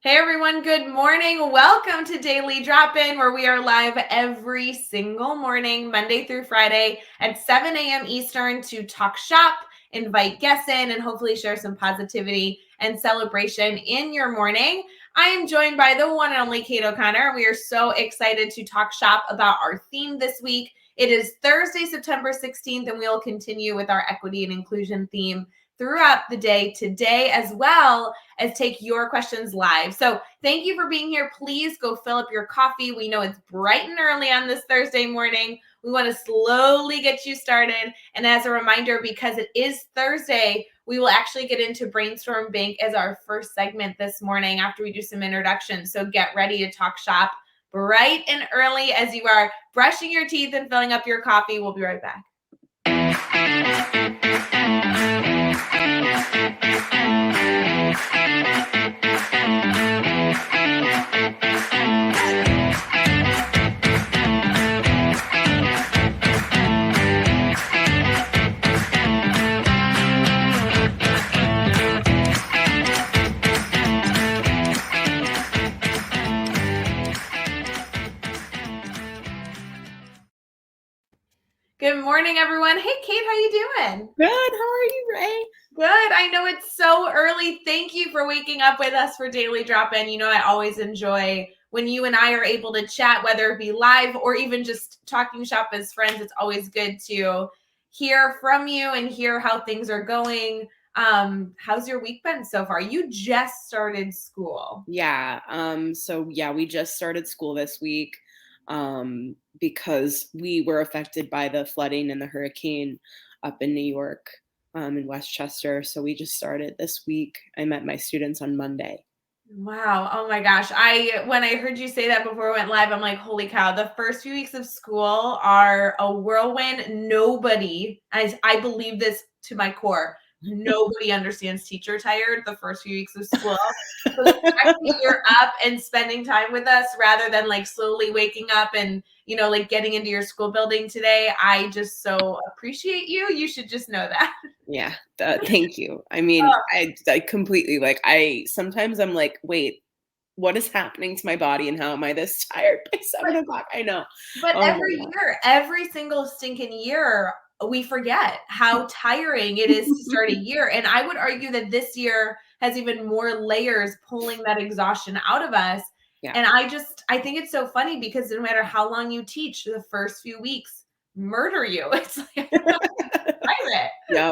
Hey everyone, good morning. Welcome to Daily Drop-In, where we are live every single morning, Monday through Friday at 7 a.m. Eastern to talk shop, invite guests in, and hopefully share some positivity and celebration in your morning. I am joined by the one and only Cait O'Connor. We are so excited to talk shop about our theme this week. It is Thursday, September 16th, and we'll continue with our equity and inclusion theme throughout the day today, as well as take your questions live. So thank you for being here. Please go fill up your coffee. We know it's bright and early on this Thursday morning. We want to slowly get you started. And as a reminder, because it is Thursday, we will actually get into Brainstorm Bank as our first segment this morning after we do some introductions. So get ready to talk shop bright and early as you are brushing your teeth and filling up your coffee. We'll be right back. Good morning, everyone. Hey, Cait, how you doing? Good. How are you, Rae? Good. I know it's so early. Thank you for waking up with us for Daily Drop-In. You know, I always enjoy when you and I are able to chat, whether it be live or even just talking shop as friends. It's always good to hear from you and hear how things are going. How's your week been so far? You just started school. Yeah. We just started school this week because we were affected by the flooding and the hurricane up in New York, in Westchester. So we just started this week. I met my students on Monday. Wow. Oh my gosh. When I heard you say that before we went live, I'm like, holy cow, the first few weeks of school are a whirlwind. I believe this to my core. Nobody understands teacher tired the first few weeks of school. So the fact that you're up and spending time with us rather than like slowly waking up and, you know, like getting into your school building today, I just so appreciate you. You should just know that. Yeah. Thank you. I mean, I completely sometimes I'm like, wait, what is happening to my body and how am I this tired by 7 o'clock? I know. But Oh my God. every single stinking year, we forget how tiring it is to start a year. And I would argue that this year has even more layers pulling that exhaustion out of us. Yeah. And I think it's so funny because no matter how long you teach, the first few weeks murder you. It's like, pirate. Yeah.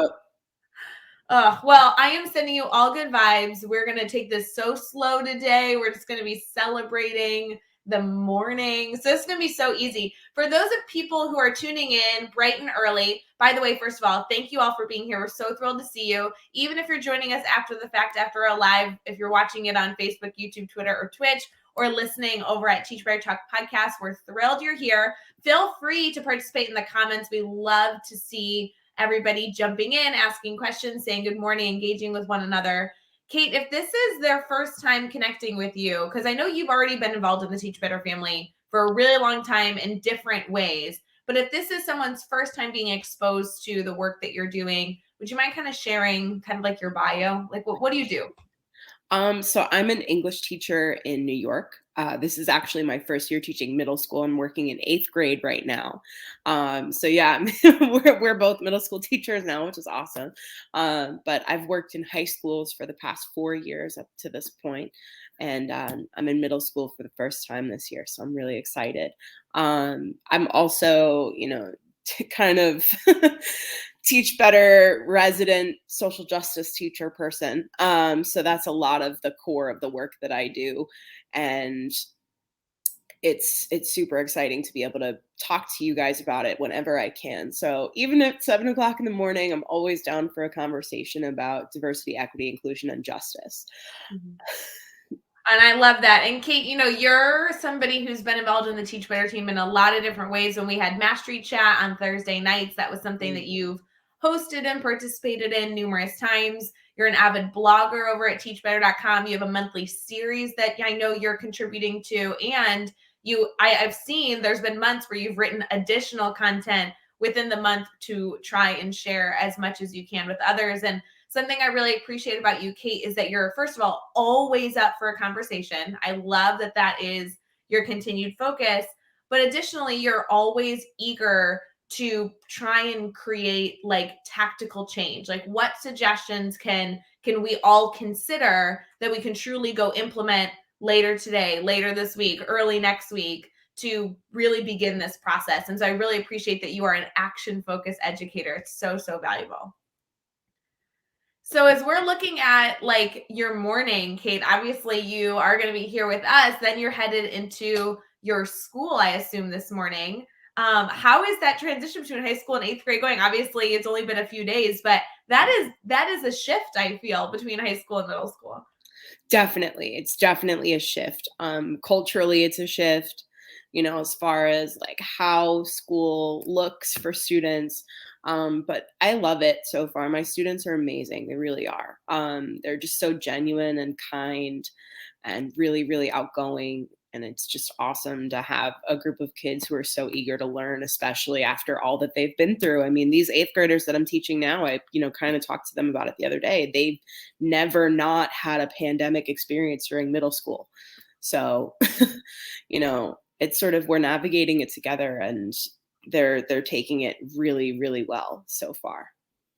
Well, I am sending you all good vibes. We're going to take this so slow today. We're just going to be celebrating the morning. So it's going to be so easy. For those of people who are tuning in bright and early, by the way, first of all, thank you all for being here. We're so thrilled to see you. Even if you're joining us after the fact, after a live, if you're watching it on Facebook, YouTube, Twitter, or Twitch, or listening over at Teach Better Talk podcast, we're thrilled you're here. Feel free to participate in the comments. We love to see everybody jumping in, asking questions, saying good morning, engaging with one another. Cait, if this is their first time connecting with you, because I know you've already been involved in the Teach Better family for a really long time in different ways, but if this is someone's first time being exposed to the work that you're doing, would you mind kind of sharing kind of like your bio? Like what do you do? So I'm an English teacher in New York. This is actually my first year teaching middle school. I'm working in 8th grade right now. We're both middle school teachers now, which is awesome. But I've worked in high schools for the past 4 years up to this point, and I'm in middle school for the first time this year, so I'm really excited. I'm also, to kind of teach better resident social justice teacher person. So that's a lot of the core of the work that I do. And it's super exciting to be able to talk to you guys about it whenever I can. So even at 7 o'clock in the morning, I'm always down for a conversation about diversity, equity, inclusion, and justice. And I love that. And Cait, you're somebody who's been involved in the Teach Better team in a lot of different ways. When we had Mastery Chat on Thursday nights, that was something that you've hosted and participated in numerous times. You're an avid blogger over at teachbetter.com. You have a monthly series that I know you're contributing to. And I've seen there's been months where you've written additional content within the month to try and share as much as you can with others. And something I really appreciate about you, Cait, is that you're, first of all, always up for a conversation. I love that that is your continued focus. But additionally, you're always eager to try and create like tactical change. Like, what suggestions can we all consider that we can truly go implement later today, later this week, early next week, to really begin this process. And so I really appreciate that you are an action focused educator. It's so, so valuable. So as we're looking at like your morning, Cait, obviously you are going to be here with us. Then you're headed into your school, I assume, this morning. How is that transition between high school and eighth grade going? Obviously, it's only been a few days, but that is a shift, I feel, between high school and middle school. Definitely. It's definitely a shift. Culturally, it's a shift, as far as like how school looks for students. But I love it so far. My students are amazing. They really are. They're just so genuine and kind and really, really outgoing. And it's just awesome to have a group of kids who are so eager to learn, especially after all that they've been through. I mean, these eighth graders that I'm teaching now, I, kind of talked to them about it the other day. They've never not had a pandemic experience during middle school. So, it's sort of, we're navigating it together, and they're taking it really, really well so far.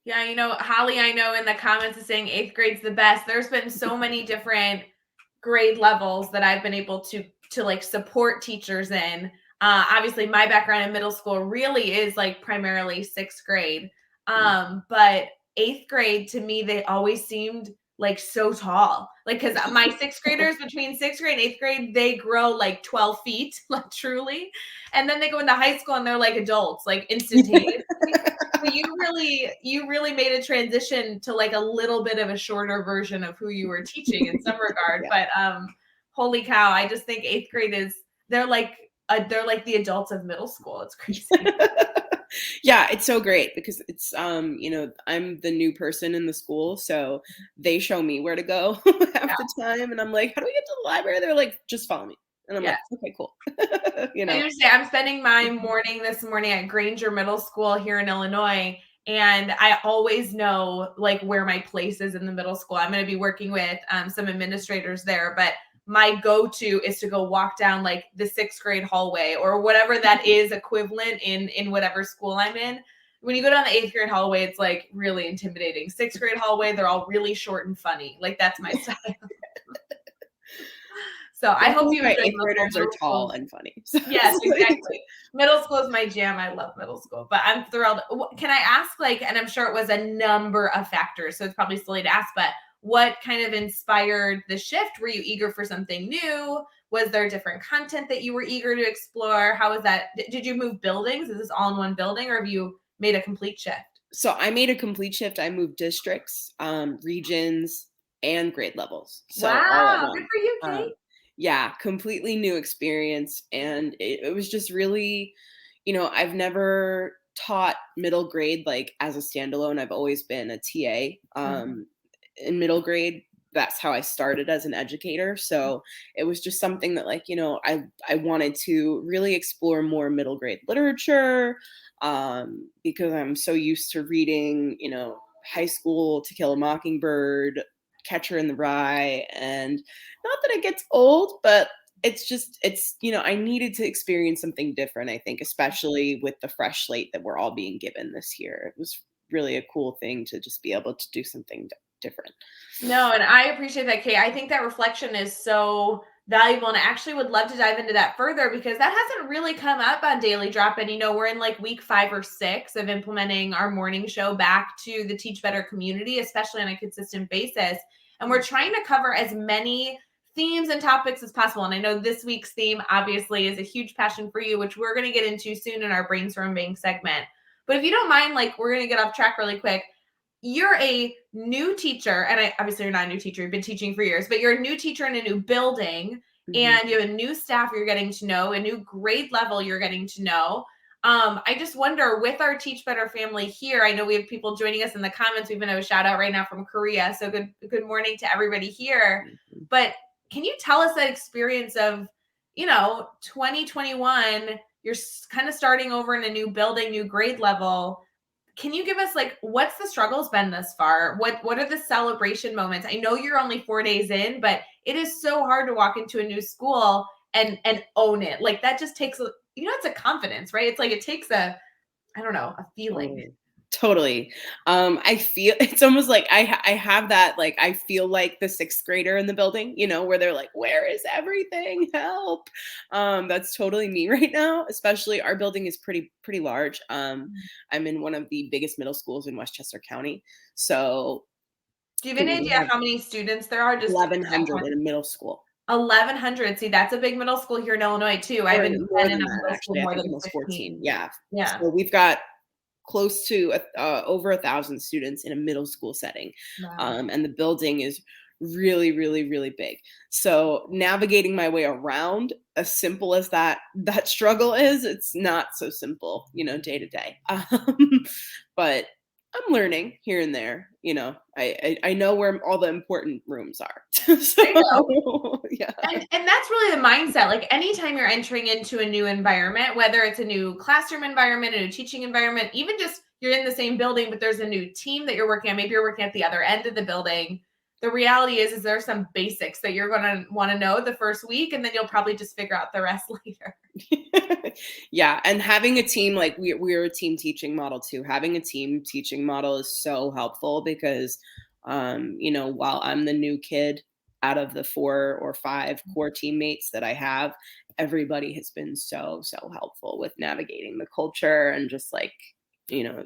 Yeah, Holly, I know in the comments is saying eighth grade's the best. There's been so many different grade levels that I've been able to like support teachers in. Obviously, my background in middle school really is like primarily sixth grade. But eighth grade, to me, they always seemed like so tall. Like, because my sixth graders between sixth grade and eighth grade, they grow like 12 feet, like truly. And then they go into high school and they're like adults, like instantaneously. So you really made a transition to like a little bit of a shorter version of who you were teaching in some regard. Yeah. But holy cow, I just think eighth grade is they're like the adults of middle school. It's crazy. Yeah, it's so great because it's I'm the new person in the school, so they show me where to go half Yeah. the time, and I'm like, how do we get to the library? They're like, just follow me. And I'm Yeah. like, okay, cool. I understand. I'm spending my morning this morning at Granger Middle School here in Illinois. And I always know like where my place is in the middle school. I'm going to be working with some administrators there, but my go-to is to go walk down like the sixth grade hallway or whatever that is equivalent in whatever school I'm in. When you go down the eighth grade hallway, it's like really intimidating. Sixth grade hallway, they're all really short and funny. Like that's my style. So I hope you enjoy eighth middle graders school. are tall and funny. So Yes, exactly. Middle school is my jam. I love middle school, but I'm thrilled. Can I ask, like, and I'm sure it was a number of factors, so it's probably silly to ask, but what kind of inspired the shift? Were you eager for something new? Was there different content that you were eager to explore? How was that? Did you move buildings? Is this all in one building, or have you made a complete shift? So I made a complete shift. I moved districts, regions, and grade levels. So all at Wow, good once. for you, Um, Cait. yeah, completely new experience. And it was just really, I've never taught middle grade like as a standalone. I've always been a TA in middle grade. That's how I started as an educator. So it was just something that like, I wanted to really explore more middle grade literature, because I'm so used to reading, high school To Kill a Mockingbird, Catcher in the Rye, and not that it gets old, but I needed to experience something different, I think, especially with the fresh slate that we're all being given this year. It was really a cool thing to just be able to do something different. No, and I appreciate that, Kate. I think that reflection is so valuable. And I actually would love to dive into that further because that hasn't really come up on Daily Drop. And, we're in like week 5 or 6 of implementing our morning show back to the Teach Better community, especially on a consistent basis. And we're trying to cover as many themes and topics as possible. And I know this week's theme obviously is a huge passion for you, which we're going to get into soon in our brainstorming segment. But if you don't mind, like we're going to get off track really quick. You're a new teacher, and obviously you're not a new teacher, you've been teaching for years, but you're a new teacher in a new building, and you have a new staff you're getting to know, a new grade level you're getting to know. I just wonder, with our Teach Better family here, I know we have people joining us in the comments. We even have a shout out right now from Korea. So good morning to everybody here. But can you tell us that experience of, 2021, you're kind of starting over in a new building, new grade level. can you give us like what's the struggles been thus far? What are the celebration moments? I know you're only 4 days in, but it is so hard to walk into a new school and own it. Like that just takes it's a confidence, right? It's like it takes I don't know, a feeling. Totally. I feel it's almost like I have that, like, I feel like the sixth grader in the building, where they're like, "Where is everything? Help!" That's totally me right now. Especially our building is pretty large. I'm in one of the biggest middle schools in Westchester County, so Do you have any we idea have how many students there are? Just 1,100 in a middle school. 1,100. See, that's a big middle school here in Illinois too. I Or haven't more been in than a that, middle school actually. I more think than almost 14. 15. Yeah. Yeah. So we've got close to over 1,000 students in a middle school setting, Wow. and the building is really, really, really big. So navigating my way around, as simple as that struggle is, it's not so simple, day to day. But I'm learning here and there. I know where all the important rooms are. There you go. So yeah. And that's really the mindset. Like anytime you're entering into a new environment, whether it's a new classroom environment, a new teaching environment, even just you're in the same building, but there's a new team that you're working on. Maybe you're working at the other end of the building. The reality is there are some basics that you're going to want to know the first week, and then you'll probably just figure out the rest later. Yeah, and having a team, like we're a team teaching model too. Having a team teaching model is so helpful because while I'm the new kid out of the 4 or 5 core teammates that I have, everybody has been so helpful with navigating the culture and just like, you know,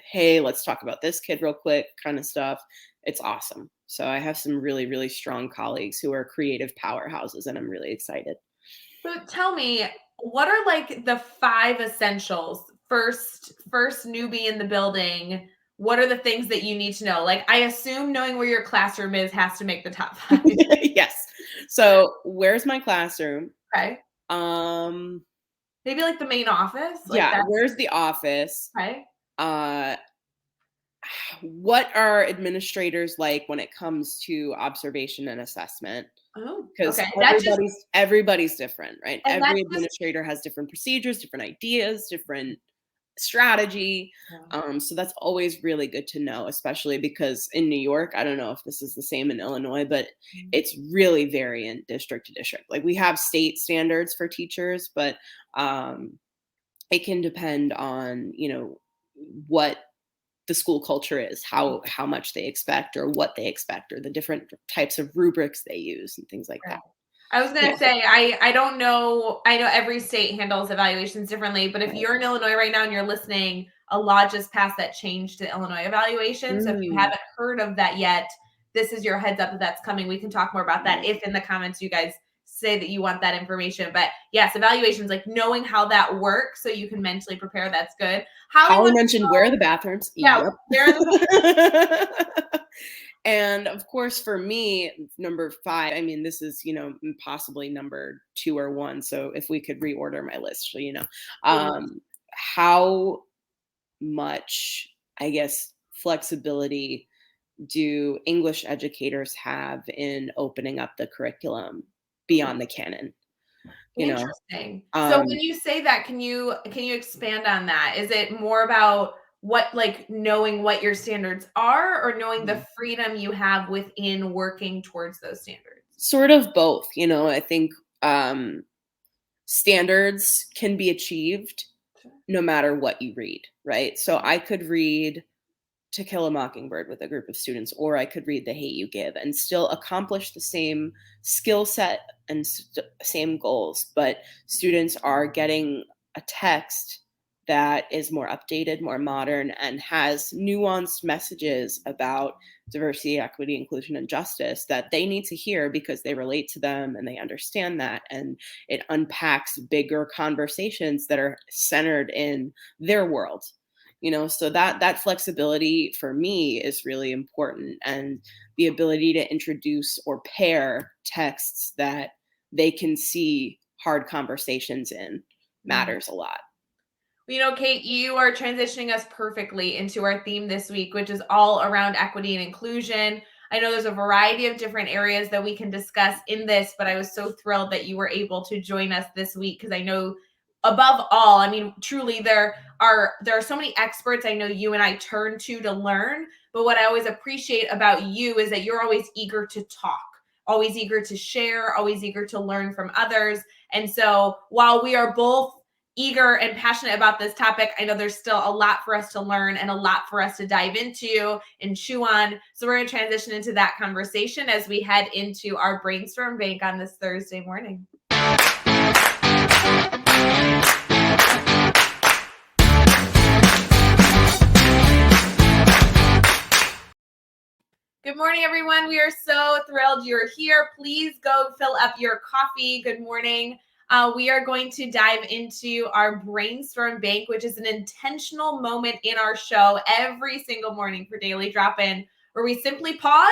hey, let's talk about this kid real quick kind of stuff. It's awesome. So I have some really, really strong colleagues who are creative powerhouses, and I'm really excited. So tell me, what are like the 5 essentials? First newbie in the building. What are the things that you need to know? Like I assume knowing where your classroom is has to make the top 5. Yes. So where's my classroom? Okay. Um, Maybe like the main office, like yeah, that. where's the office? Okay. Uh, what are administrators like when it comes to observation and assessment? Oh, Because okay. That just everybody's different, right? and that's Every just administrator has different procedures, different ideas, different strategy. So that's always really good to know, especially because in New York, I don't know if this is the same in Illinois, but it's really variant district to district. Like we have state standards for teachers, but it can depend on, what the school culture is, how much they expect or what they expect or the different types of rubrics they use and things like right. that. I was gonna Yeah. say I don't know. I know every state handles evaluations differently, but if Right. you're in Illinois right now and you're listening, a law just passed that changed the Illinois evaluation. So if you Mm. haven't heard of that yet, this is your heads up that that's coming. We can talk more about that if in the comments you guys say that you want that information. But yes, evaluations, like knowing how that works so you can mentally prepare, that's good. Holly Holly wants mentioned where are the bathrooms? yeah, Yep. where are the And of course, for me, number 5, I mean, this is, possibly number 2 or 1. So if we could reorder my list, how much, I guess, flexibility do English educators have in opening up the curriculum beyond the canon? You know, Interesting. So um, when you say that, can you expand on that? Is it more about what like knowing what your standards are or knowing the freedom you have within working towards those standards? sort of both. I think standards can be achieved Sure. no matter what you read, right? So I could read To Kill a Mockingbird with a group of students, or I could read The Hate You Give and still accomplish the same skill set and same goals. But students are getting a text that is more updated, more modern, and has nuanced messages about diversity, equity, inclusion, and justice that they need to hear because they relate to them and they understand that. And it unpacks bigger conversations that are centered in their world. So that flexibility for me is really important, and the ability to introduce or pair texts that they can see hard conversations in matters a lot. Kate, you are transitioning us perfectly into our theme this week, which is all around equity and inclusion. I know there's a variety of different areas that we can discuss in this, but I was so thrilled that you were able to join us this week because I know above all, I mean, truly, there are so many experts I know you and I turn to learn. But what I always appreciate about you is that you're always eager to talk, always eager to share, always eager to learn from others. And so while we are both eager and passionate about this topic, I know there's still a lot for us to learn and a lot for us to dive into and chew on. So we're going to transition into that conversation as we head into our brainstorm bank on this Thursday morning. Good morning, everyone. We are so thrilled you're here. Please go fill up your coffee. Good morning. We are going to dive into our brainstorm bank, which is an intentional moment in our show every single morning for Daily Drop-In, where we simply pause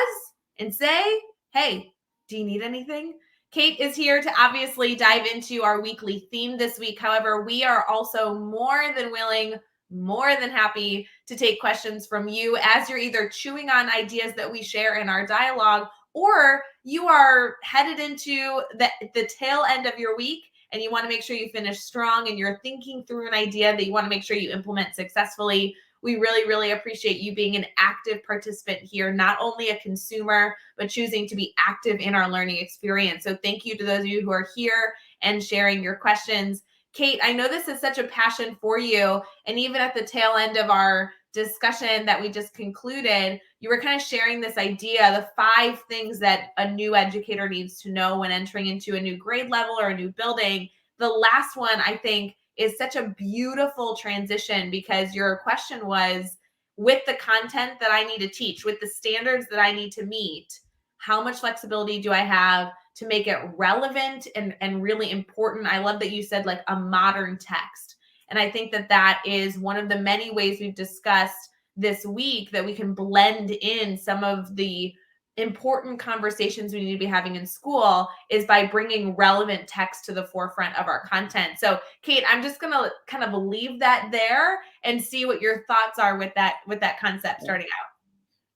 and say, hey, do you need anything? Cait is here to obviously dive into our weekly theme this week. However, we are also more than willing, more than happy to take questions from you as you're either chewing on ideas that we share in our dialogue, or you are headed into the tail end of your week and you want to make sure you finish strong and you're thinking through an idea that you want to make sure you implement successfully. We really, really appreciate you being an active participant here, not only a consumer, but choosing to be active in our learning experience. So thank you to those of you who are here and sharing your questions. Cait, I know this is such a passion for you. And even at the tail end of our discussion that we just concluded, you were kind of sharing this idea, the 5 things that a new educator needs to know when entering into a new grade level or a new building. The last one, I think, is such a beautiful transition, because your question was, with the content that I need to teach, with the standards that I need to meet, how much flexibility do I have to make it relevant and really important? I love that you said like a modern text. And I think that that is one of the many ways we've discussed this week that we can blend in some of the important conversations we need to be having in school, is by bringing relevant text to the forefront of our content. So Cait, I'm just going to kind of leave that there and see what your thoughts are with that concept starting out.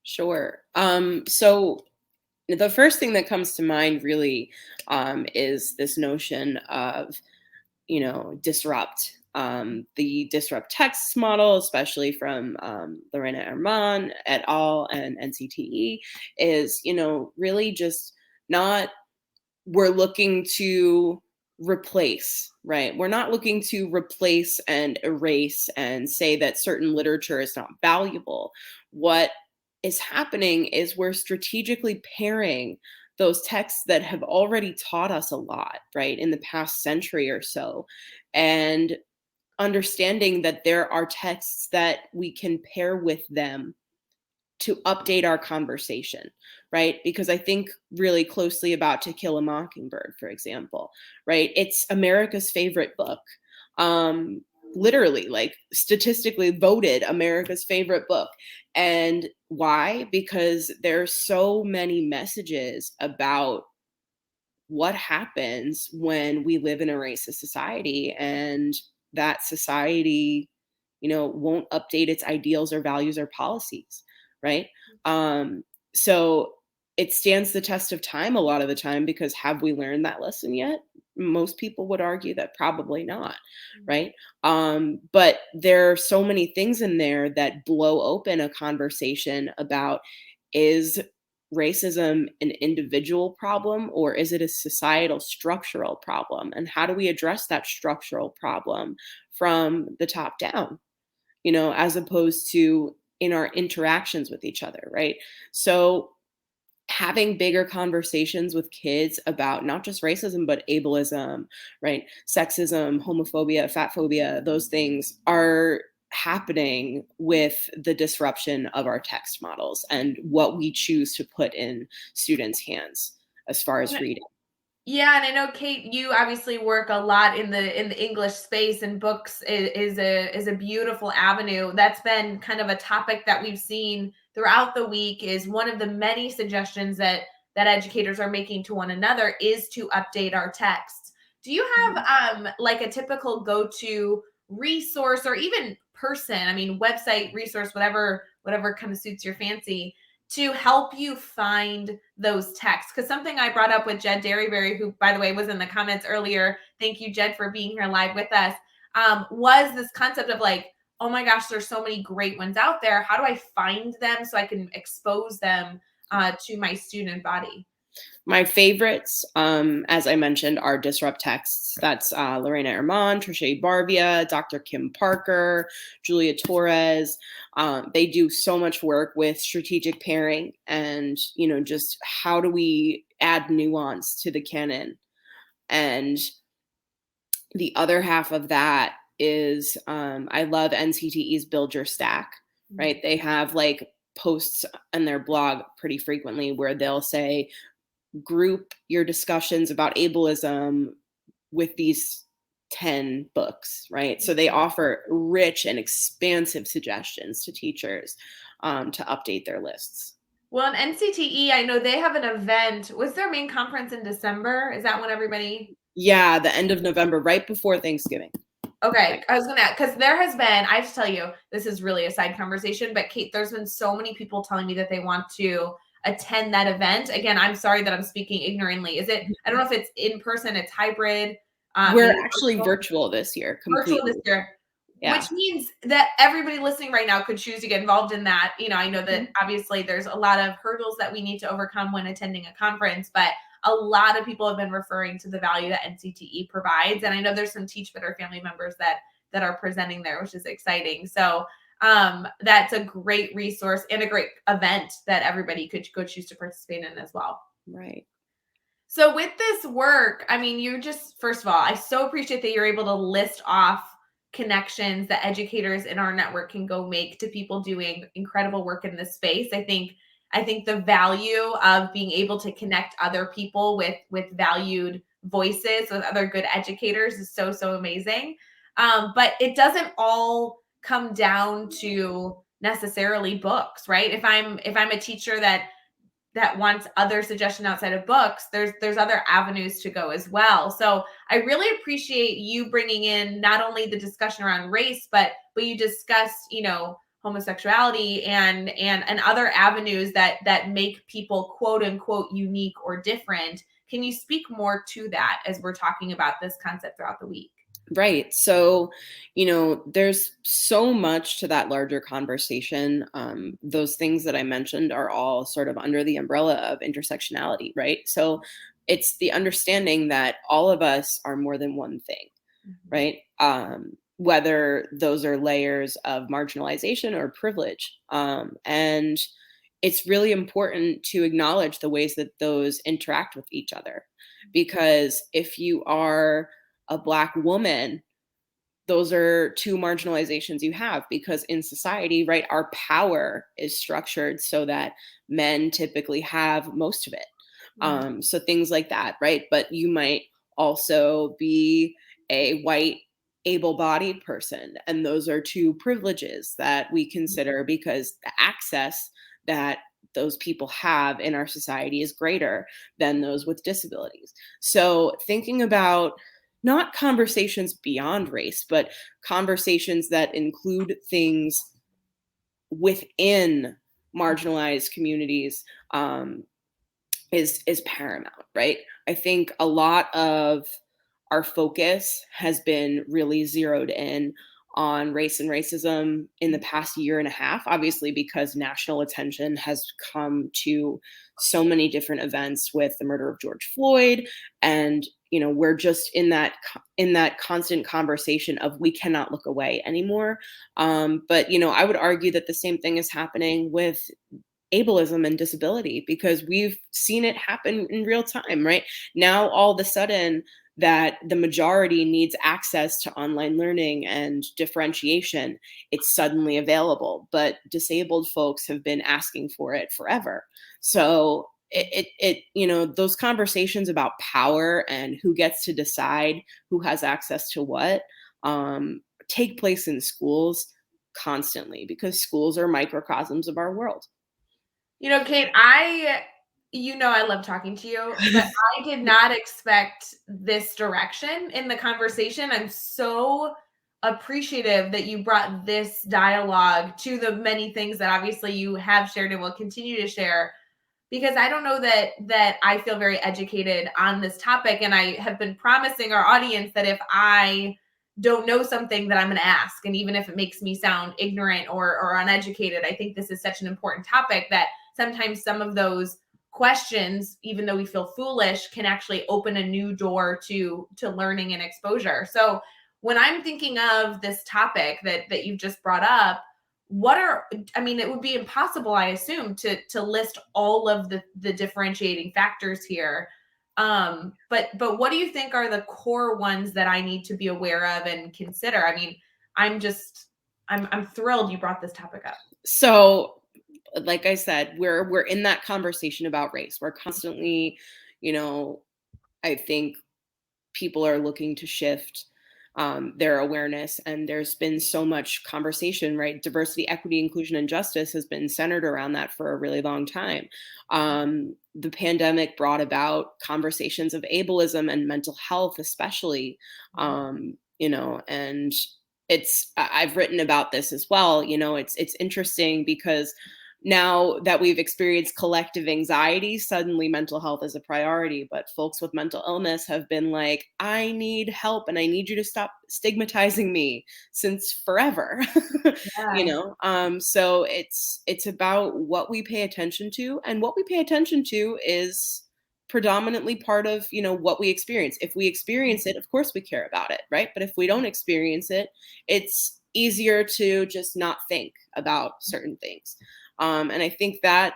Sure. So the first thing that comes to mind really is this notion of, disrupt. The disrupt text model, especially from Lorena Herman et al. And NCTE, is, really just not, we're looking to replace, right? We're not looking to replace and erase and say that certain literature is not valuable. What is happening is we're strategically pairing those texts that have already taught us a lot, right, in the past century or so, and understanding that there are texts that we can pair with them to update our conversation, right? Because I think really closely about To Kill a Mockingbird, for example, right? It's America's favorite book. Literally, like statistically voted America's favorite book. And why? Because there's so many messages about what happens when we live in a racist society, and that society, won't update its ideals or values or policies, right? So it stands the test of time a lot of the time, because have we learned that lesson yet? Most people would argue that probably not, right? But there are so many things in there that blow open a conversation about, is racism an individual problem, or is it a societal structural problem? And how do we address that structural problem from the top down, as opposed to in our interactions with each other, right? So having bigger conversations with kids about not just racism, but ableism, right? Sexism, homophobia, fat phobia, those things are happening with the disruption of our text models and what we choose to put in students' hands as far as reading. Yeah, and I know Cait, you obviously work a lot in the English space, and books is a beautiful avenue. That's been kind of a topic that we've seen throughout the week. Is one of the many suggestions that educators are making to one another is to update our texts. Do you have like a typical go-to resource, or even person, I mean website, resource, whatever kind of suits your fancy, to help you find those texts? Because something I brought up with Jed Derryberry, who, by the way, was in the comments earlier. Thank you, Jed, for being here live with us. was this concept of like, oh my gosh, there's so many great ones out there. How do I find them so I can expose them to my student body? My favorites, as I mentioned, are Disrupt Texts. That's Lorena Herman, Trisha Barbia, Dr. Kim Parker, Julia Torres. They do so much work with strategic pairing and, just how do we add nuance to the canon. And the other half of that is I love NCTE's Build Your Stack, right? They have like posts on their blog pretty frequently where they'll say, group your discussions about ableism with these 10 books, right? So they offer rich and expansive suggestions to teachers to update their lists. Well, in NCTE, I know they have an event. Was their main conference in December? Is that when everybody? Yeah, the end of November, right before Thanksgiving. Okay, I was gonna, because there has been, I have to tell you, this is really a side conversation, but Cait, there's been so many people telling me that they want to attend that event. Again, I'm sorry that I'm speaking ignorantly. Is it, I don't know if it's in person, it's hybrid. We're actually virtual this year, completely. Virtual this year. Yeah. Which means that everybody listening right now could choose to get involved in that. I know that obviously there's a lot of hurdles that we need to overcome when attending a conference, but a lot of people have been referring to the value that NCTE provides. And I know there's some Teach Better family members that are presenting there, which is exciting. So that's a great resource and a great event that everybody could go choose to participate in as well. Right. So with this work, I mean, you just, first of all, I so appreciate that you're able to list off connections that educators in our network can go make to people doing incredible work in this space. I think the value of being able to connect other people with valued voices, with other good educators is so amazing. But it doesn't all come down to necessarily books, right? If I'm a teacher that wants other suggestion outside of books, there's other avenues to go as well. So I really appreciate you bringing in not only the discussion around race, but you discussed, homosexuality and other avenues that make people quote unquote unique or different. Can you speak more to that as we're talking about this concept throughout the week? Right. So, there's so much to that larger conversation. Those things that I mentioned are all sort of under the umbrella of intersectionality, right? So it's the understanding that all of us are more than one thing, right? Whether those are layers of marginalization or privilege. And it's really important to acknowledge the ways that those interact with each other. Because if you are a Black woman, those are two marginalizations you have, because in society, right, our power is structured so that men typically have most of it. So things like that, right? But you might also be a white able-bodied person, and those are two privileges that we consider because the access that those people have in our society is greater than those with disabilities. So thinking about not conversations beyond race, but conversations that include things within marginalized communities is paramount, right? I think a lot of our focus has been really zeroed in on race and racism in the past year and a half, obviously because national attention has come to so many different events with the murder of George Floyd. And, we're just in that constant conversation of we cannot look away anymore. But, I would argue that the same thing is happening with ableism and disability, because we've seen it happen in real time, right? Now, all of a sudden, that the majority needs access to online learning and differentiation, it's suddenly available, but disabled folks have been asking for it forever. So those conversations about power and who gets to decide who has access to what take place in schools constantly, because schools are microcosms of our world. Cait, I love talking to you, but I did not expect this direction in the conversation. I'm so appreciative that you brought this dialogue to the many things that obviously you have shared and will continue to share, because I don't know that I feel very educated on this topic. And I have been promising our audience that if I don't know something that I'm going to ask. And even if it makes me sound ignorant or uneducated, I think this is such an important topic that sometimes some of those questions, even though we feel foolish, can actually open a new door to learning and exposure. So when I'm thinking of this topic that you've just brought up, I mean, it would be impossible, I assume, to list all of the differentiating factors here. But what do you think are the core ones that I need to be aware of and consider? I mean, I'm thrilled you brought this topic up. So, like I said, we're in that conversation about race. We're constantly, you know, I think people are looking to shift their awareness, and there's been so much conversation, right? Diversity, equity, inclusion, and justice has been centered around that for a really long time. The pandemic brought about conversations of ableism and mental health, especially, and I've written about this as well. It's interesting because now that we've experienced collective anxiety, suddenly mental health is a priority. But folks with mental illness have been like, I need help and I need you to stop stigmatizing me since forever. Yeah. So it's about what we pay attention to, and what we pay attention to is predominantly part of what we experience. If we experience it, of course we care about it, right? But if we don't experience it, it's easier to just not think about certain things. And I think that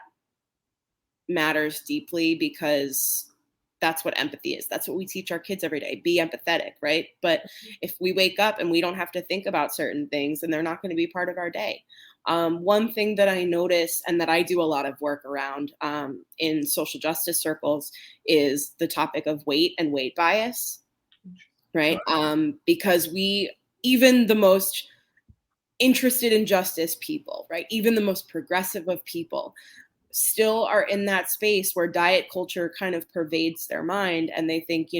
matters deeply, because that's what empathy is. That's what we teach our kids every day. Be empathetic, right? But if we wake up and we don't have to think about certain things, then they're not going to be part of our day. One thing that I notice, and that I do a lot of work around in social justice circles, is the topic of weight and weight bias, right? Because even the most interested in justice people, right? Even the most progressive of people still are in that space where diet culture kind of pervades their mind, and they think,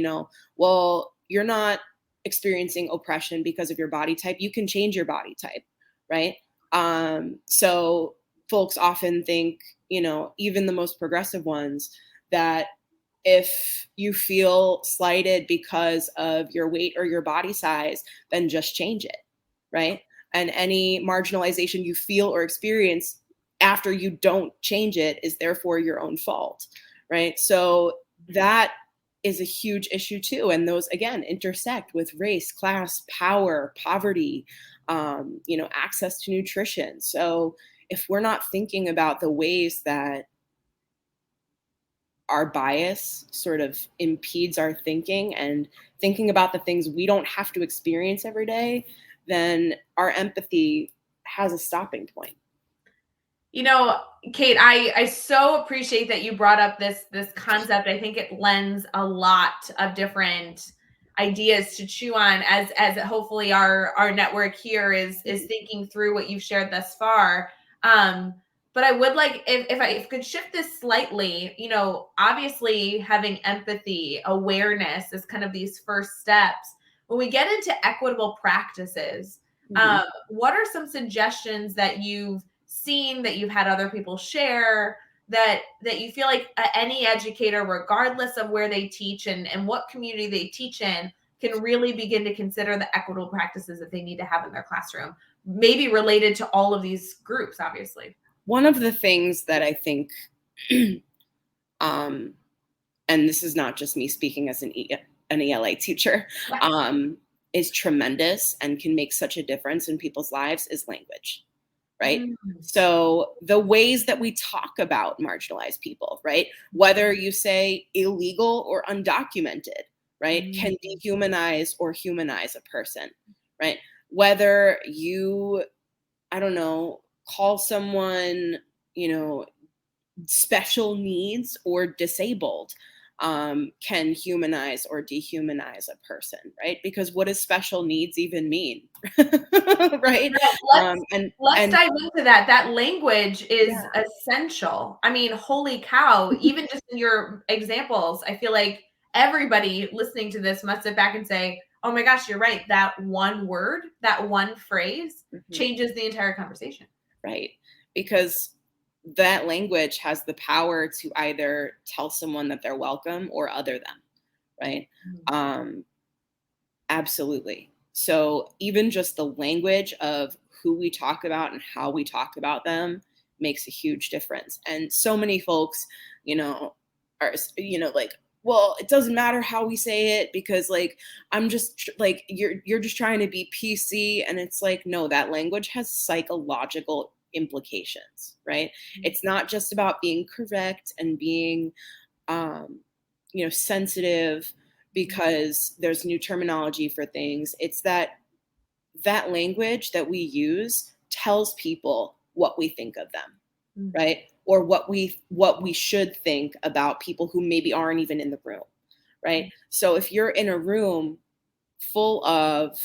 well, you're not experiencing oppression because of your body type. You can change your body type, right? So folks often think, even the most progressive ones, that if you feel slighted because of your weight or your body size, then just change it, right? And any marginalization you feel or experience after you don't change it is therefore your own fault, right? So that is a huge issue too. And those, again, intersect with race, class, power, poverty, access to nutrition. So if we're not thinking about the ways that our bias sort of impedes our thinking, and thinking about the things we don't have to experience every day, then our empathy has a stopping point. Cait, I so appreciate that you brought up this concept. I think it lends a lot of different ideas to chew on as hopefully our network here is thinking through what you've shared thus far. But I would like, if I could shift this slightly, obviously having empathy, awareness is kind of these first steps. When we get into equitable practices, what are some suggestions that you've seen, that you've had other people share, that you feel like any educator, regardless of where they teach and what community they teach in, can really begin to consider the equitable practices that they need to have in their classroom, maybe related to all of these groups, obviously? One of the things that I think, and this is not just me speaking as an ELA teacher, is tremendous and can make such a difference in people's lives, is language, right? So the ways that we talk about marginalized people, right? Whether you say illegal or undocumented, right? Can dehumanize or humanize a person, right? Whether you, I don't know, call someone, special needs or disabled, can humanize or dehumanize a person, right? Because what does special needs even mean? Right? Let's dive into that. That language is essential. I mean, holy cow, even just in your examples, I feel like everybody listening to this must sit back and say, oh my gosh, you're right. That one word, that one phrase changes the entire conversation. Right. Because that language has the power to either tell someone that they're welcome or other them, right? Absolutely. So even just the language of who we talk about and how we talk about them makes a huge difference. And so many folks, you know, are, like, well, it doesn't matter how we say it because like I'm just like you're just trying to be PC, and it's like no, that language has psychological implications, right? It's not just about being correct and being um sensitive because there's new terminology for things. It's that language that we use tells people what we think of them, right? Or what we should think about people who maybe aren't even in the room, right? So if you're in a room full of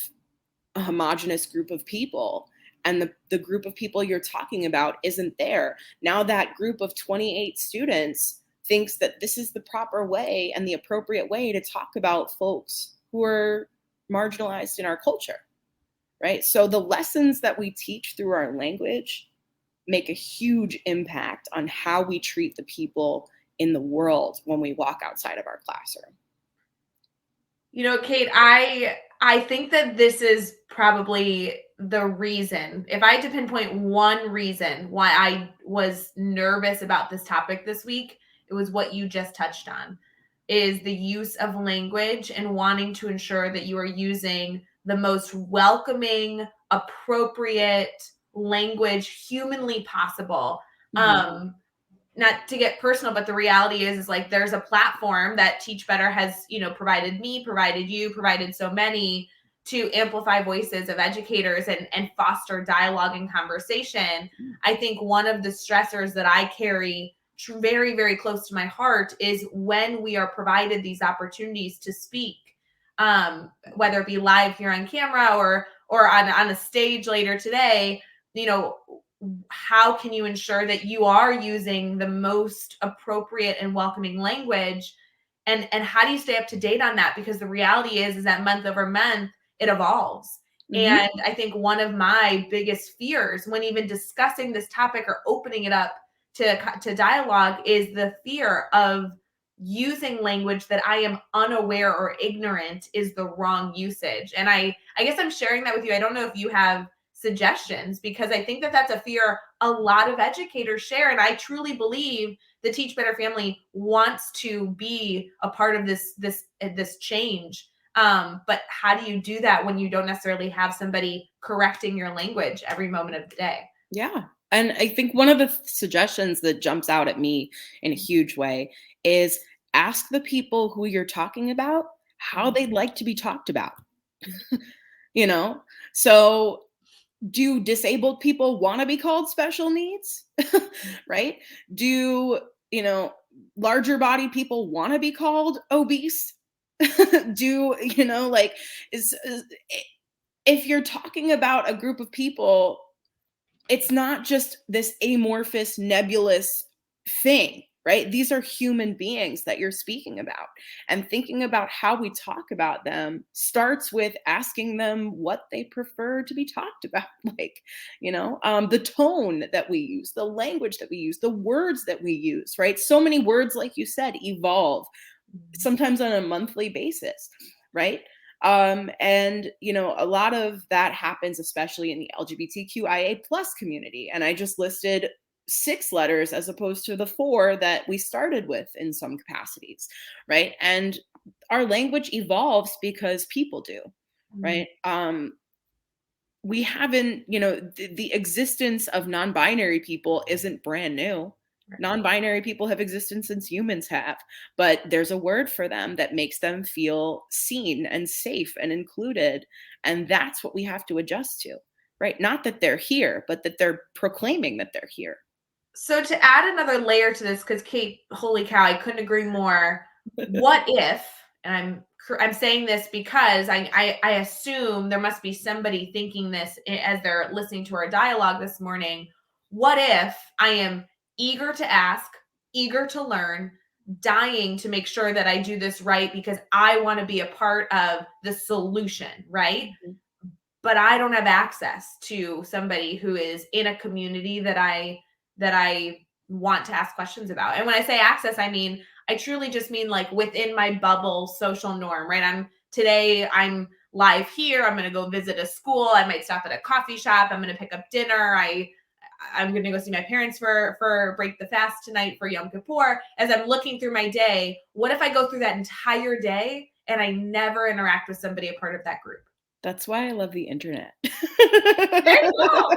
a homogenous group of people and the group of people you're talking about isn't there, now that group of 28 students thinks that this is the proper way and the appropriate way to talk about folks who are marginalized in our culture, right? So the lessons that we teach through our language make a huge impact on how we treat the people in the world when we walk outside of our classroom. You know, Cait, I think that this is probably the reason. If I had to pinpoint one reason why I was nervous about this topic this week, it was what you just touched on, is the use of language and wanting to ensure that you are using the most welcoming, appropriate language humanly possible. Mhm. Not to get personal, but the reality is like there's a platform that Teach Better has, provided me, provided you, provided so many to amplify voices of educators and foster dialogue and conversation. I think one of the stressors that I carry very, very close to my heart is when we are provided these opportunities to speak, whether it be live here on camera or on a stage later today, you know, how can you ensure that you are using the most appropriate and welcoming language, and how do you stay up to date on that? Because the reality is that month over month it evolves. Mhm. And I think one of my biggest fears when even discussing this topic or opening it up to dialogue is the fear of using language that I am unaware or ignorant is the wrong usage. And I guess I'm sharing that with you. I don't know if you have suggestions, because I think that that's a fear a lot of educators share. And I truly believe the Teach Better family wants to be a part of this change. But how do you do that when you don't necessarily have somebody correcting your language every moment of the day? Yeah. And I think one of the suggestions that jumps out at me in a huge way is ask the people who you're talking about how they'd like to be talked about. you know? So do disabled people want to be called special needs? right? Do, you know, larger body people want to be called obese? do, like if you're talking about a group of people, it's not just this amorphous, nebulous thing, right? These are human beings that you're speaking about. And thinking about how we talk about them starts with asking them what they prefer to be talked about. Like, the tone that we use, the language that we use, the words that we use, right? So many words, like you said, evolve sometimes on a monthly basis, right? And a lot of that happens especially in the LGBTQIA plus community, and I just listed 6 letters as opposed to the 4 that we started with in some capacities, right? And our language evolves because people do, right? We haven't, the existence of non-binary people isn't brand new. Right. Non-binary people have existed since humans have, but there's a word for them that makes them feel seen and safe and included. And that's what we have to adjust to, right? Not that they're here, but that they're proclaiming that they're here. So to add another layer to this, because Cait, holy cow, I couldn't agree more. What if, and I'm saying this because I assume there must be somebody thinking this as they're listening to our dialogue this morning. What if I am eager to ask, eager to learn, dying to make sure that I do this right because I want to be a part of the solution, right? But I don't have access to somebody who is in a community that I want to ask questions about. And when I say access, I mean I truly just mean like within my bubble social norm, right? I'm live here. I'm going to go visit a school. I might stop at a coffee shop. I'm going to pick up dinner. I'm going to go see my parents for break the fast tonight for Yom Kippur. As I'm looking through my day, what if I go through that entire day and I never interact with somebody a part of that group? That's why I love the internet. There you go.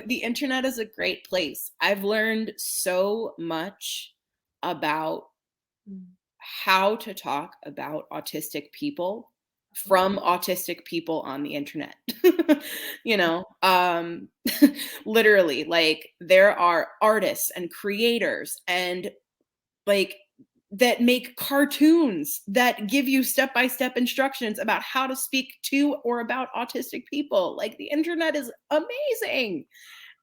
The internet is a great place. I've learned so much about how to talk about autistic people from autistic people on the internet. you know, literally, like there are artists and creators and like that make cartoons that give you step-by-step instructions about how to speak to or about autistic people. Like the internet is amazing.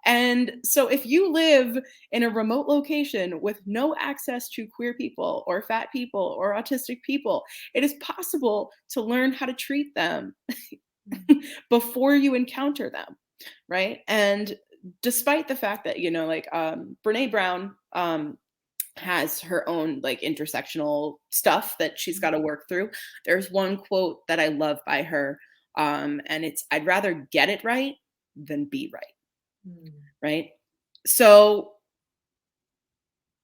And so if you live in a remote location with no access to queer people or fat people or autistic people, it is possible to learn how to treat them before you encounter them, right? And despite the fact that, like Brene Brown has her own like intersectional stuff that she's got to work through. There's one quote that I love by her, and it's, "I'd rather get it right than be right." Right? So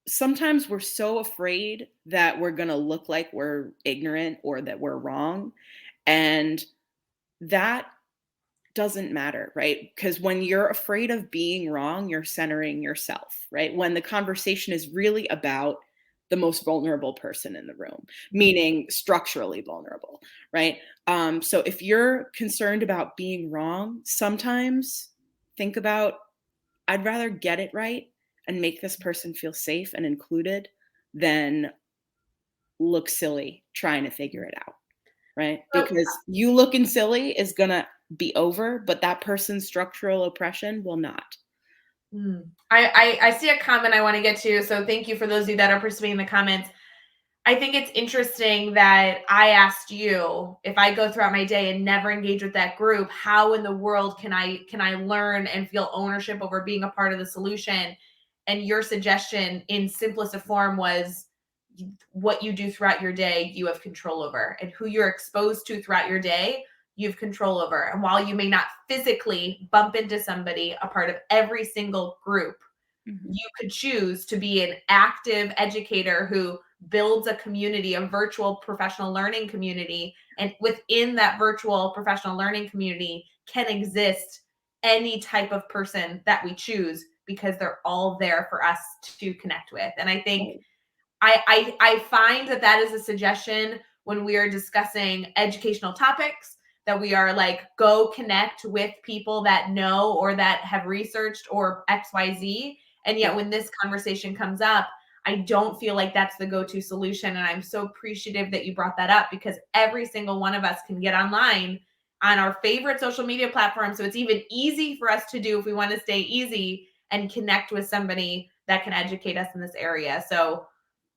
sometimes we're so afraid that we're going to look like we're ignorant or that we're wrong. And that doesn't matter, right? Because when you're afraid of being wrong, you're centering yourself, right? When the conversation is really about the most vulnerable person in the room, meaning structurally vulnerable, right? So if you're concerned about being wrong, sometimes think about, I'd rather get it right and make this person feel safe and included than look silly trying to figure it out, right? So, Because you looking silly is going to be over, but that person's structural oppression will not. I see a comment I want to get to. So thank you for those of you that are participating in the comments. I think it's interesting that I asked you, if I go throughout my day and never engage with that group, how in the world can I learn and feel ownership over being a part of the solution? And your suggestion in simplest of form was what you do throughout your day, you have control over, and who you're exposed to throughout your day, you have control over. And while you may not physically bump into somebody a part of every single group, you could choose to be an active educator who builds a community, a virtual professional learning community. And within that virtual professional learning community can exist any type of person that we choose because they're all there for us to connect with. And I think I find that is a suggestion when we are discussing educational topics, that we are like, go connect with people that know or that have researched or XYZ. And yet when this conversation comes up, I don't feel like that's the go-to solution. And I'm so appreciative that you brought that up, because every single one of us can get online on our favorite social media platform. So it's even easy for us to do if we want to stay easy and connect with somebody that can educate us in this area. So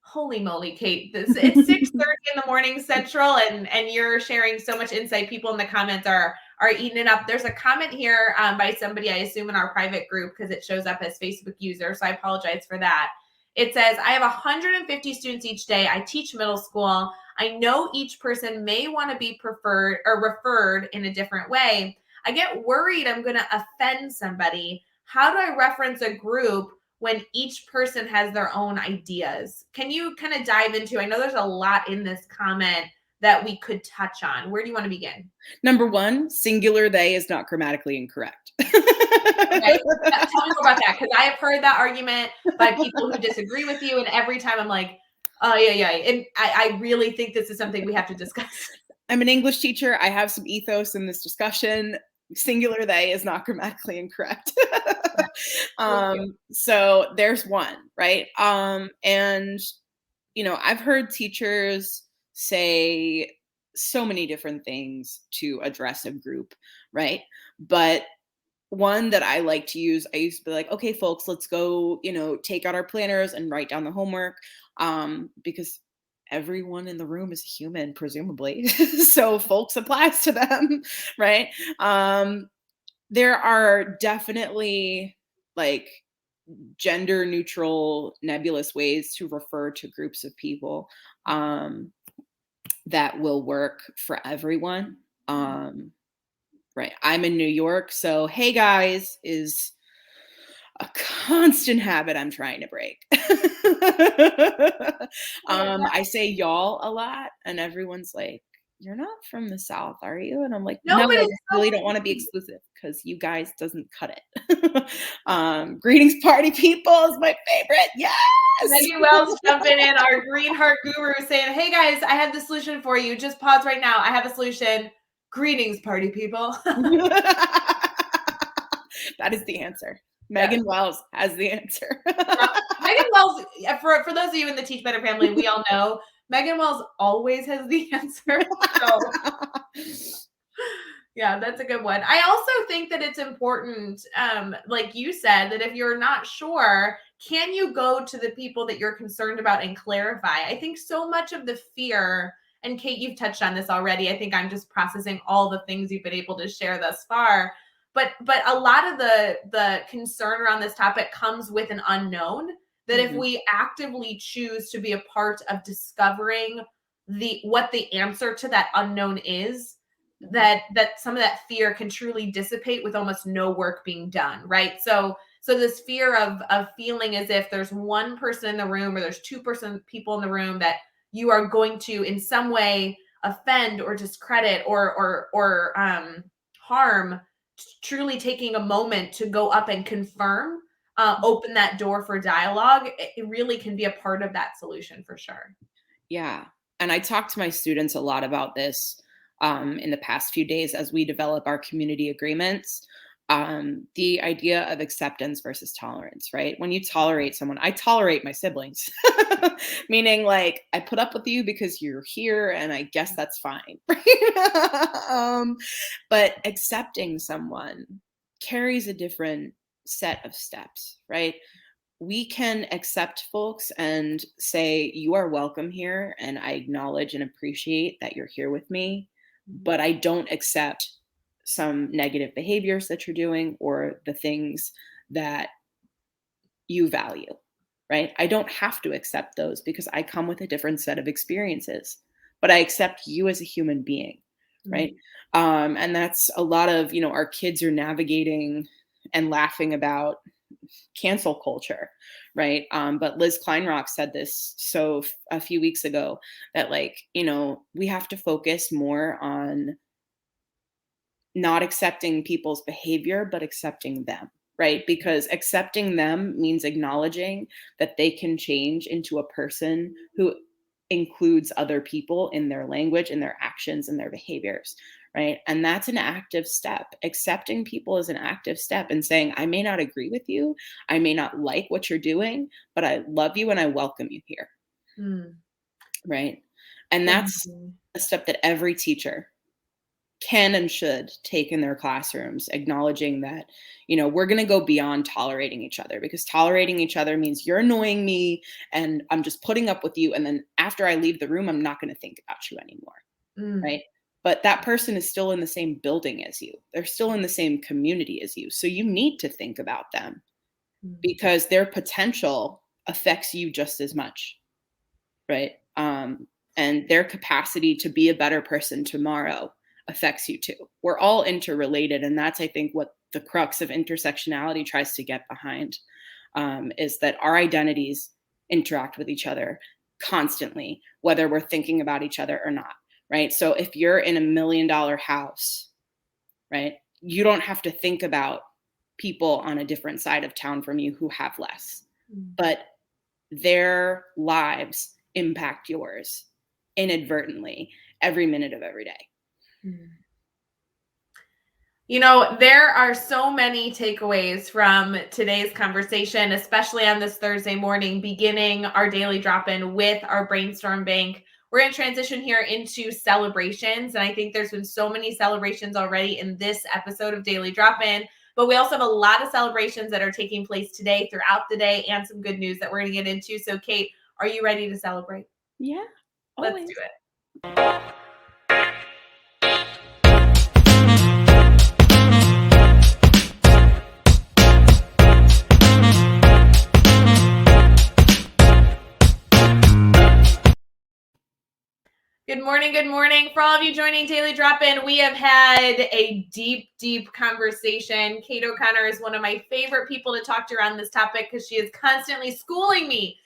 holy moly, Kate, it's 6:30 in the morning Central, and you're sharing so much insight. People in the comments are eating it up. There's a comment here by somebody, I assume in our private group, because it shows up as Facebook user, so I apologize for that. It says, I have 150 students each day. I teach middle school. I know each person may want to be preferred or referred in a different way. I get worried I'm going to offend somebody. How do I reference a group when each person has their own ideas? Can you kind of dive into, I know there's a lot in this comment that we could touch on. Where do you want to begin? Number one, singular they is not grammatically incorrect. Okay. Tell me more about that, because I have heard that argument by people who disagree with you, and every time I'm like, oh, yeah. And I really think this is something we have to discuss. I'm an English teacher. I have some ethos in this discussion. Singular they is not grammatically incorrect. So there's one, right? And I've heard teachers say so many different things to address a group, right? But one that I like to use, I used to be like, okay, folks, let's go, take out our planners and write down the homework, because everyone in the room is human, presumably. So folks applies to them, right? There are definitely like gender neutral, nebulous ways to refer to groups of people that will work for everyone. Right. I'm in New York, so hey guys is a constant habit I'm trying to break. I say y'all a lot, and everyone's like, "You're not from the South, are you?" And I'm like, No, "No, but I it's just so really don't want to be exclusive because you guys doesn't cut it." Greetings, party people is my favorite. Yes. Megan Wells jumping in, our green heart guru, saying, "Hey guys, I have the solution for you. Just pause right now. I have a solution. Greetings, party people." That is the answer. Yes. Megan Wells has the answer. Yep. Megan Wells, for those of you in the Teach Better family, we all know Megan Wells always has the answer. So yeah, that's a good one. I also think that it's important, like you said, that if you're not sure, can you go to the people that you're concerned about and clarify? I think so much of the fear, and Kate, you've touched on this already. I think I'm just processing all the things you've been able to share thus far. But a lot of the concern around this topic comes with an unknown. That if we actively choose to be a part of discovering what the answer to that unknown is, that some of that fear can truly dissipate with almost no work being done, right? So this fear of feeling as if there's one person in the room or there's people in the room that you are going to in some way offend or discredit or harm, truly taking a moment to go up and confirm, open that door for dialogue, it really can be a part of that solution for sure. Yeah. And I talk to my students a lot about this in the past few days as we develop our community agreements. The idea of acceptance versus tolerance, right? When you tolerate someone, I tolerate my siblings, meaning like I put up with you because you're here and I guess that's fine. But accepting someone carries a different set of steps, right? We can accept folks and say, you are welcome here. And I acknowledge and appreciate that you're here with me, but I don't accept some negative behaviors that you're doing or the things that you value, right? I don't have to accept those because I come with a different set of experiences, but I accept you as a human being, right? And that's a lot of, our kids are navigating and laughing about cancel culture, right? But Liz Kleinrock said this a few weeks ago that we have to focus more on not accepting people's behavior, but accepting them, right? Because accepting them means acknowledging that they can change into a person who includes other people in their language, in their actions, and their behaviors, right? And that's an active step. Accepting people is an active step and saying, I may not agree with you. I may not like what you're doing, but I love you and I welcome you here. Right. And that's a step that every teacher can and should take in their classrooms, acknowledging that, we're going to go beyond tolerating each other, because tolerating each other means you're annoying me and I'm just putting up with you. And then after I leave the room, I'm not going to think about you anymore. Right. But that person is still in the same building as you. They're still in the same community as you. So you need to think about them because their potential affects you just as much. Right. And their capacity to be a better person tomorrow affects you too. We're all interrelated. And that's, I think, what the crux of intersectionality tries to get behind, is that our identities interact with each other constantly, whether we're thinking about each other or not, right? So if you're in $1 million house, right, you don't have to think about people on a different side of town from you who have less, but their lives impact yours inadvertently every minute of every day. There are so many takeaways from today's conversation, especially on this Thursday morning, beginning our daily drop-in with our brainstorm bank. We're going to transition here into celebrations. And I think there's been so many celebrations already in this episode of Daily Drop-In, but we also have a lot of celebrations that are taking place today throughout the day and some good news that we're going to get into. So Kate, are you ready to celebrate? Yeah. Let's do it. Good morning. Good morning. For all of you joining Daily Drop-In, we have had a deep, deep conversation. Cait O'Connor is one of my favorite people to talk to around this topic because she is constantly schooling me,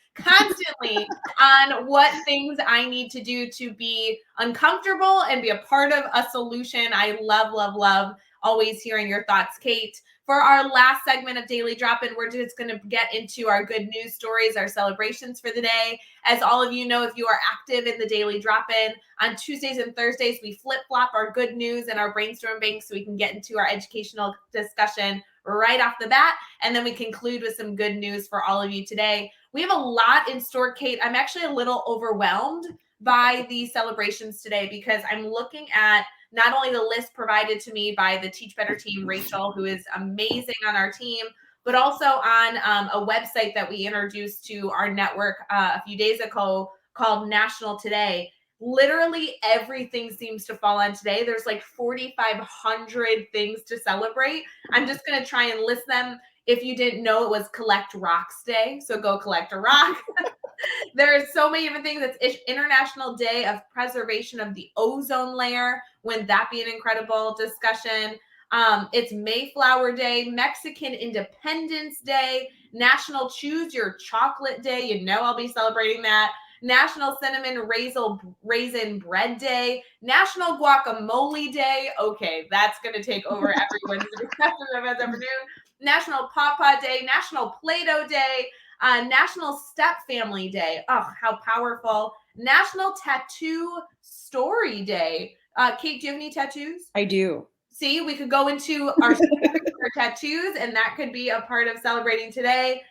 on what things I need to do to be uncomfortable and be a part of a solution. I love, love, love always hearing your thoughts, Cait. For our last segment of Daily Drop-In, we're just going to get into our good news stories, our celebrations for the day. As all of you know, if you are active in the Daily Drop-In, on Tuesdays and Thursdays, we flip-flop our good news and our brainstorm bank so we can get into our educational discussion right off the bat, and then we conclude with some good news for all of you today. We have a lot in store, Cait. I'm actually a little overwhelmed by the celebrations today because I'm looking at not only the list provided to me by the Teach Better team, Rachel, who is amazing on our team, but also on a website that we introduced to our network a few days ago called National Today. Literally everything seems to fall on today. There's like 4,500 things to celebrate. I'm just going to try and list them. If you didn't know, it was Collect Rocks Day, so go collect a rock. There are so many different things. It's International Day of Preservation of the Ozone Layer. Wouldn't that be an incredible discussion? It's Mayflower Day, Mexican Independence Day, National Choose Your Chocolate Day. You know I'll be celebrating that. National Cinnamon Raisin Bread Day, National Guacamole Day. Okay, that's going to take over everyone's discussion of this afternoon. National Pawpaw Day, National Play-Doh Day, National Step Family Day. Oh, how powerful. National Tattoo Story Day. Cait, do you have any tattoos? I do. See, we could go into our tattoos, and that could be a part of celebrating today.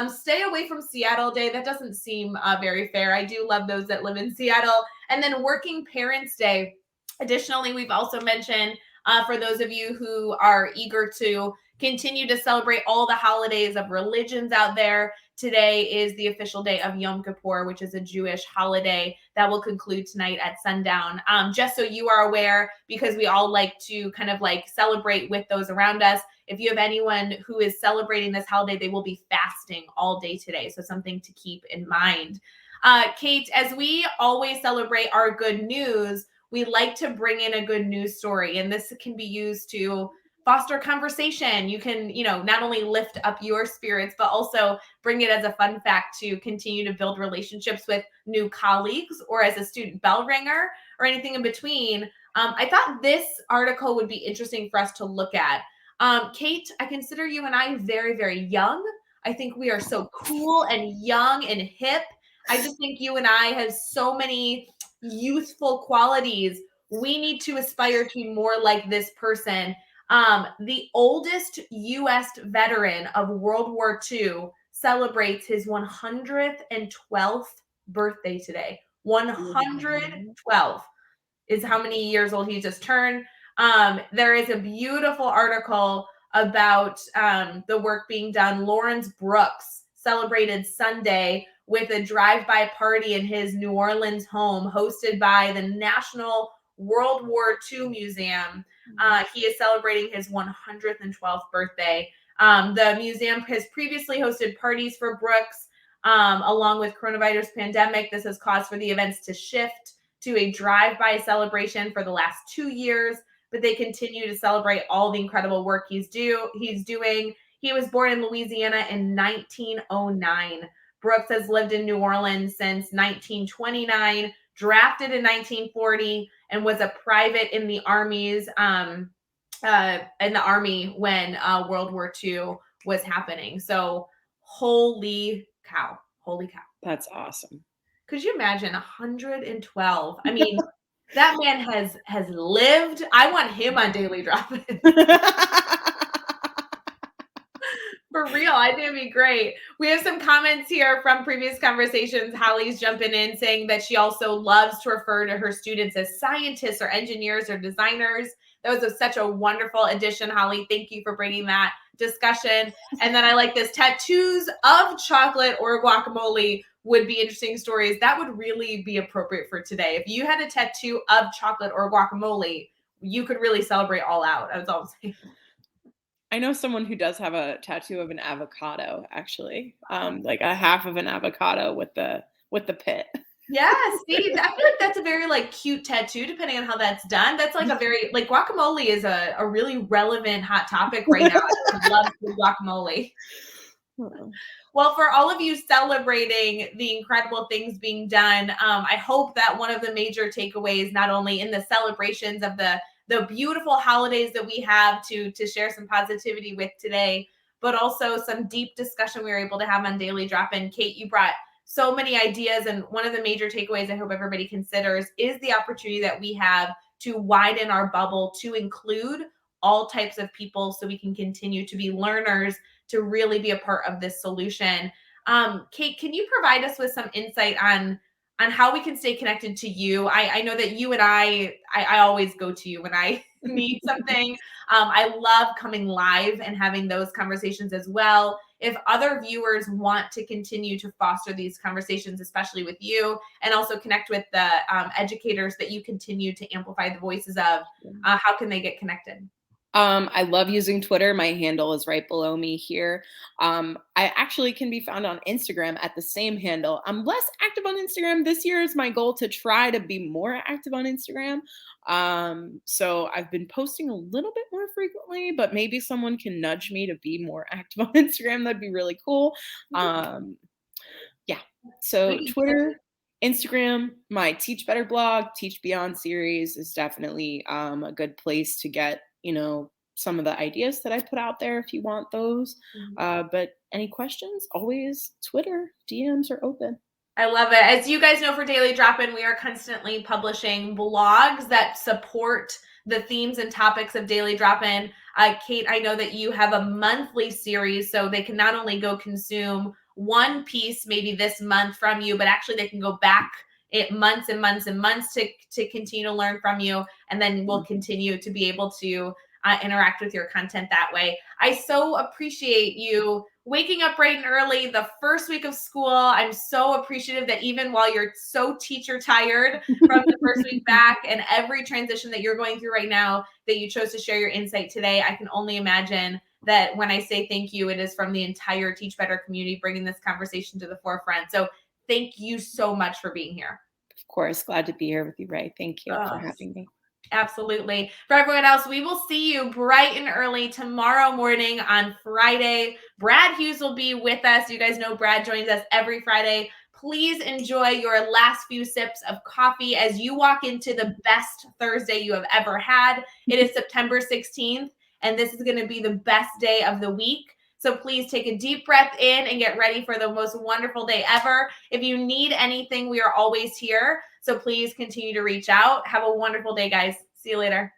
Stay away from Seattle Day. That doesn't seem very fair. I do love those that live in Seattle. And then Working Parents Day. Additionally, we've also mentioned for those of you who are eager to continue to celebrate all the holidays of religions out there, today is the official day of Yom Kippur, which is a Jewish holiday that will conclude tonight at sundown. Just so you are aware, because we all like to kind of like celebrate with those around us. If you have anyone who is celebrating this holiday, they will be fasting all day today. So something to keep in mind. Cait, as we always celebrate our good news, we like to bring in a good news story, and this can be used to foster conversation. You can, not only lift up your spirits, but also bring it as a fun fact to continue to build relationships with new colleagues or as a student bell ringer or anything in between. I thought this article would be interesting for us to look at. Cait, I consider you and I very, very young. I think we are so cool and young and hip. I just think you and I have so many youthful qualities. We need to aspire to be more like this person. The oldest U.S. veteran of World War II celebrates his 112th birthday today. 112 is how many years old he just turned. There is a beautiful article about the work being done. Lawrence Brooks celebrated Sunday with a drive-by party in his New Orleans home hosted by the National World War II Museum. He is celebrating his 112th birthday. The museum has previously hosted parties for Brooks. Along with coronavirus pandemic, this has caused for the events to shift to a drive-by celebration for the last 2 years, but they continue to celebrate all the incredible work he's doing. He was born in Louisiana in 1909. Brooks has lived in New Orleans since 1929, drafted in 1940, and was a private in the armies when World War II was happening. So holy cow. That's awesome. Could you imagine 112? I mean, that man has lived. I want him on Daily Drop-In. For real, I think it'd be great. We have some comments here from previous conversations. Hallie's jumping in saying that she also loves to refer to her students as scientists or engineers or designers. That was such a wonderful addition, Holly. Thank you for bringing that discussion. And then I like this. Tattoos of chocolate or guacamole would be interesting stories. That would really be appropriate for today. If you had a tattoo of chocolate or guacamole, you could really celebrate all out. That's all I'm saying. I know someone who does have a tattoo of an avocado, actually, like a half of an avocado with the pit. Yeah, see, I feel like that's a very like cute tattoo, depending on how that's done. That's like a very like guacamole is a really relevant hot topic right now. I would love some guacamole. Well, for all of you celebrating the incredible things being done, I hope that one of the major takeaways, not only in the celebrations of the beautiful holidays that we have to share some positivity with today, but also some deep discussion we were able to have on Daily Drop In. Cait, you brought so many ideas, and one of the major takeaways I hope everybody considers is the opportunity that we have to widen our bubble to include all types of people so we can continue to be learners to really be a part of this solution. Cait, can you provide us with some insight on how we can stay connected to you? I know that you and I always go to you when I need something. I love coming live and having those conversations as well. If other viewers want to continue to foster these conversations, especially with you, and also connect with the educators that you continue to amplify the voices of, how can they get connected? I love using Twitter. My handle is right below me here. I actually can be found on Instagram at the same handle. I'm less active on Instagram. This year is my goal to try to be more active on Instagram. So I've been posting a little bit more frequently, but maybe someone can nudge me to be more active on Instagram. That'd be really cool. Um, yeah. So We Twitter, Instagram, my Teach Better blog, Teach Beyond series is definitely a good place to get, some of the ideas that I put out there if you want those. can. But any questions, always Twitter, DMs are open. I love it. As you guys know, for Daily Drop In, we are constantly publishing blogs that support the themes and topics of Daily Drop In. Cait, I know that you have a monthly series, so they can not only go consume one piece maybe this month from you, but actually they can go back it months and months and months to continue to learn from you, and then we'll continue to be able to interact with your content that way. I so appreciate you waking up bright and early the first week of school. I'm so appreciative that even while you're so teacher tired from the first week back and every transition that you're going through right now, that you chose to share your insight today. I can only imagine that when I say thank you, it is from the entire Teach Better community bringing this conversation to the forefront. So thank you so much for being here. Of course, glad to be here with you, Rae. Thank you for Oh, having me. absolutely. For everyone else, we will see you bright and early tomorrow morning on Friday. Brad Hughes will be with us. You guys know Brad joins us every Friday. Please enjoy your last few sips of coffee as you walk into the best Thursday you have ever had. It is September 16th, and this is going to be the best day of the week. So please take a deep breath in and get ready for the most wonderful day ever. If you need anything, we are always here. So please continue to reach out. Have a wonderful day, guys. See you later.